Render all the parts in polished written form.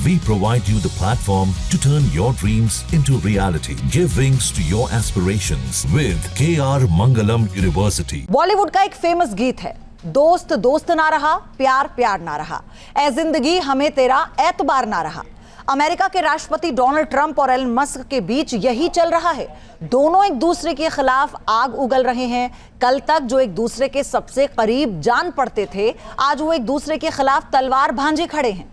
We provide you the platform to turn your dreams into reality. Give wings to your aspirations with KR Mangalam University. Bollywood का एक famous गीत है, दोस्त दोस्त ना रहा, प्यार प्यार ना रहा, ऐ जिंदगी हमें तेरा एतबार ना रहा। अमेरिका के राष्ट्रपति डोनाल्ड ट्रंप और एलन मस्क के बीच यही चल रहा है। दोनों एक दूसरे के खिलाफ आग उगल रहे हैं। कल तक जो एक दूसरे के सबसे करीब जान पड़ते थे, आज वो एक दूसरे के खिलाफ तलवार भांजे खड़े हैं।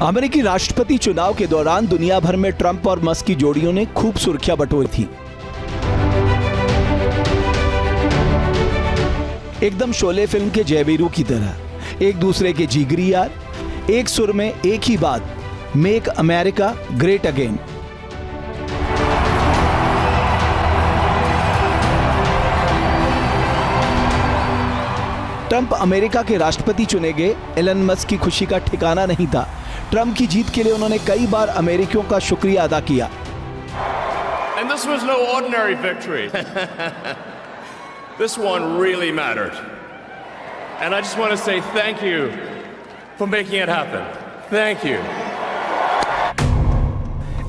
अमेरिकी राष्ट्रपति चुनाव के दौरान दुनिया भर में ट्रंप और मस्क की जोड़ियों ने खूब सुर्खियां बटोरी थी। एकदम शोले फिल्म के जयवीरू की तरह एक दूसरे के जिगरी यार, एक सुर में एक ही बात, make America great again. Trump America के राष्ट्रपति चुने गए। एलन मस्क की खुशी का ठिकाना नहीं था। ट्रंप की जीत के लिए उन्होंने कई बार अमेरिकियों का शुक्रिया अदा किया। And this was no ordinary victory. This one really mattered. And I just want to say thank you for making it happen. Thank you.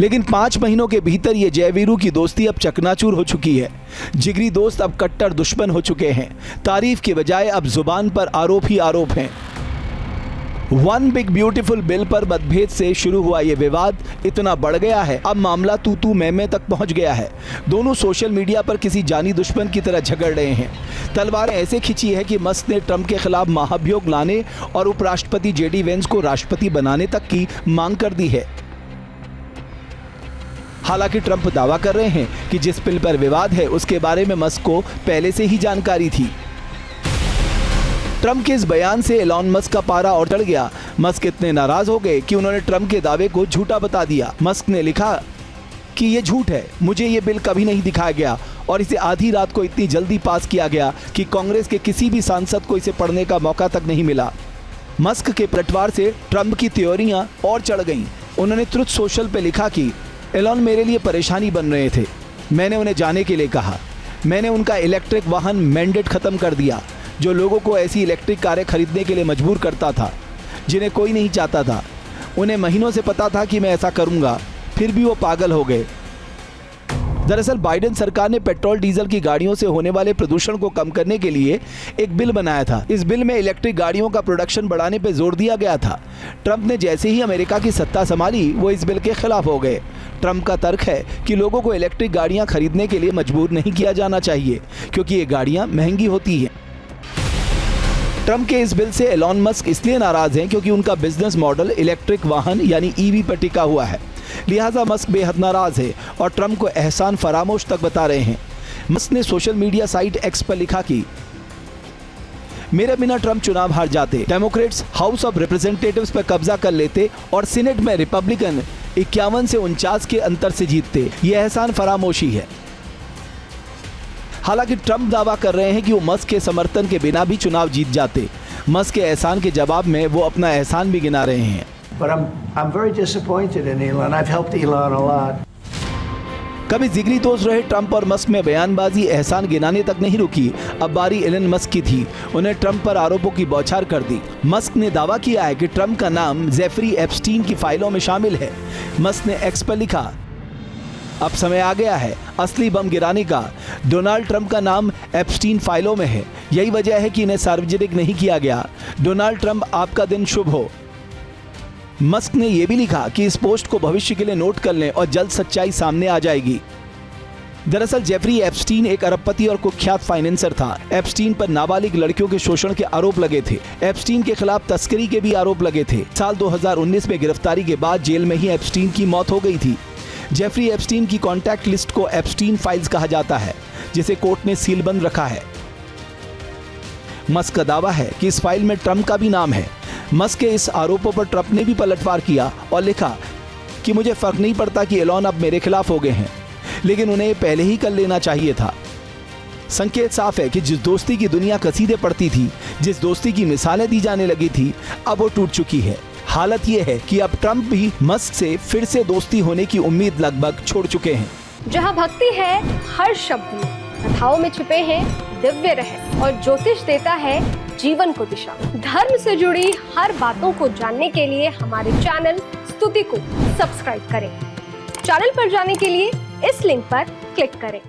लेकिन 5 महीनों के भीतर ये जयवीरू की दोस्ती अब चकनाचूर हो चुकी है। जिगरी दोस्त अब कट्टर दुश्मन हो चुके हैं। तारीफ के बजाय अब जुबान पर आरोप ही आरोप हैं। वन बिग ब्यूटीफुल बिल पर मतभेद से शुरू हुआ ये विवाद इतना बढ़ गया है, अब मामला तू मैं तक पहुंच गया है। दोनों सोशल मीडिया पर किसी जानी दुश्मन की तरह झगड़ रहे हैं। तलवारें ऐसे खिंची है कि मस्क ने ट्रंप के खिलाफ महाभियोग लाने और उपराष्ट्रपति जेडी वेंस को राष्ट्रपति बनाने तक की मांग कर दी है। हालांकि ट्रंप दावा कर रहे हैं कि जिस बिल पर विवाद है उसके बारे में मस्क को पहले से ही जानकारी थी। ट्रंप के इस बयान से एलन मस्क का पारा और चढ़ गया। मस्क इतने नाराज हो गए कि उन्होंने ट्रंप के दावे को झूठा बता दिया। मस्क ने लिखा कि ये झूठ है, मुझे ये बिल कभी नहीं दिखाया गया और इसे आधी रात को इतनी जल्दी पास किया गया कि कांग्रेस के किसी भी सांसद को इसे पढ़ने का मौका तक नहीं मिला। मस्क के पलटवार से ट्रंप की थ्योरियां और चढ़ गईं। उन्होंने ट्रुथ सोशल पे लिखा कि एलन मेरे लिए परेशानी बन रहे थे, मैंने उन्हें जाने के लिए कहा। मैंने उनका इलेक्ट्रिक वाहन मैंडेट खत्म कर दिया, जो लोगों को ऐसी इलेक्ट्रिक कारें खरीदने के लिए मजबूर करता था जिन्हें कोई नहीं चाहता था। उन्हें महीनों से पता था कि मैं ऐसा करूंगा, फिर भी वो पागल हो गए। दरअसल बाइडेन सरकार ने पेट्रोल डीजल की गाड़ियों से होने वाले प्रदूषण को कम करने के लिए एक बिल बनाया था। इस बिल में इलेक्ट्रिक गाड़ियों का प्रोडक्शन बढ़ाने पर जोर दिया गया था। ट्रंप ने जैसे ही अमेरिका की सत्ता संभाली, वो इस बिल के खिलाफ हो गए। ट्रंप का तर्क है कि लोगों को इलेक्ट्रिक गाड़ियां खरीदने के लिए मजबूर नहीं किया जाना चाहिए, क्योंकि ये गाड़ियां महंगी होती हैं। ट्रंप के इस बिल से एलन मस्क इसलिए नाराज हैं क्योंकि उनका बिजनेस मॉडल इलेक्ट्रिक वाहन यानी ईवी पर टिका हुआ है। लिहाजा मस्क बेहद नाराज है और ट्रंप को एहसान फरामोश तक बता रहे हैं। मस्क ने सोशल मीडिया साइट एक्स पर लिखा कि मेरे बिना ट्रंप चुनाव हार जाते, डेमोक्रेट्स हाउस ऑफ रिप्रेजेंटेटिव्स पर कब्जा कर लेते और सीनेट में रिपब्लिकन 51 से 49 के अंतर से जीतते। यह एहसान फरामोशी है। हालांकि ट्रंप दावा कर रहे हैं कि वो मस्क के समर्थन के बिना भी चुनाव जीत जाते। मस्क के एहसान के जवाब में वो अपना एहसान भी गिना रहे हैं। But I'm very disappointed in Elon. I've helped Elon a lot. कभी जिगरी दोस्त रहे ट्रंप और मस्क में बयानबाजी एहसान गिनाने तक नहीं रुकी। अब बारी एलन मस्क की थी। उन्हें ट्रंप पर आरोपों की बौछार कर दी। मस्क ने दावा किया है कि ट्रंप का नाम जेफरी एप्स्टीन की फाइलों में शामिल है। मस्क ने एक्स पर लिखा, अब समय आ गया है असली बम गिराने का। डोनाल्ड ट्रंप का नाम एप्स्टीन फाइलों में है, यही वजह है कि इन्हें सार्वजनिक नहीं किया गया। डोनाल्ड ट्रंप, आपका दिन शुभ हो। मस्क ने यह भी लिखा कि इस पोस्ट को भविष्य के लिए नोट कर लें और जल्द सच्चाई सामने आ जाएगी। दरअसल जेफरी एप्स्टीन एक अरबपति और कुख्यात फाइनेंसर था। एप्स्टीन पर नाबालिग लड़कियों के शोषण के आरोप लगे थे। एप्स्टीन के खिलाफ तस्करी के भी आरोप लगे थे। साल 2019 में गिरफ्तारी के बाद जेल में ही एप्स्टीन की मौत हो गई थी। जेफरी एप्स्टीन की कॉन्टैक्ट लिस्ट को एप्स्टीन फाइल्स कहा जाता है, जिसे कोर्ट ने सीलबंद रखा है। मस्क का दावा है कि इस फाइल में ट्रंप का भी नाम है। मस्क के इस आरोपों पर ट्रंप ने भी पलटवार किया और लिखा कि मुझे फर्क नहीं पड़ता कि एलन अब मेरे खिलाफ हो गए हैं, लेकिन उन्हें पहले ही कर लेना चाहिए था। संकेत साफ है कि जिस दोस्ती की दुनिया कसीदे पड़ती थी, जिस दोस्ती की मिसालें दी जाने लगी थी, अब वो टूट चुकी है। हालत यह है कि अब ट्रंप भी मस्क से फिर से दोस्ती होने की उम्मीद लगभग छोड़ चुके हैं। जहाँ भक्ति है हर शब्द में, कथाओं में छिपे हैं दिव्य रहस्य और ज्योतिष देता है जीवन को दिशा। धर्म से जुड़ी हर बातों को जानने के लिए हमारे चैनल स्तुति को सब्सक्राइब करें। चैनल पर जाने के लिए इस लिंक पर क्लिक करें।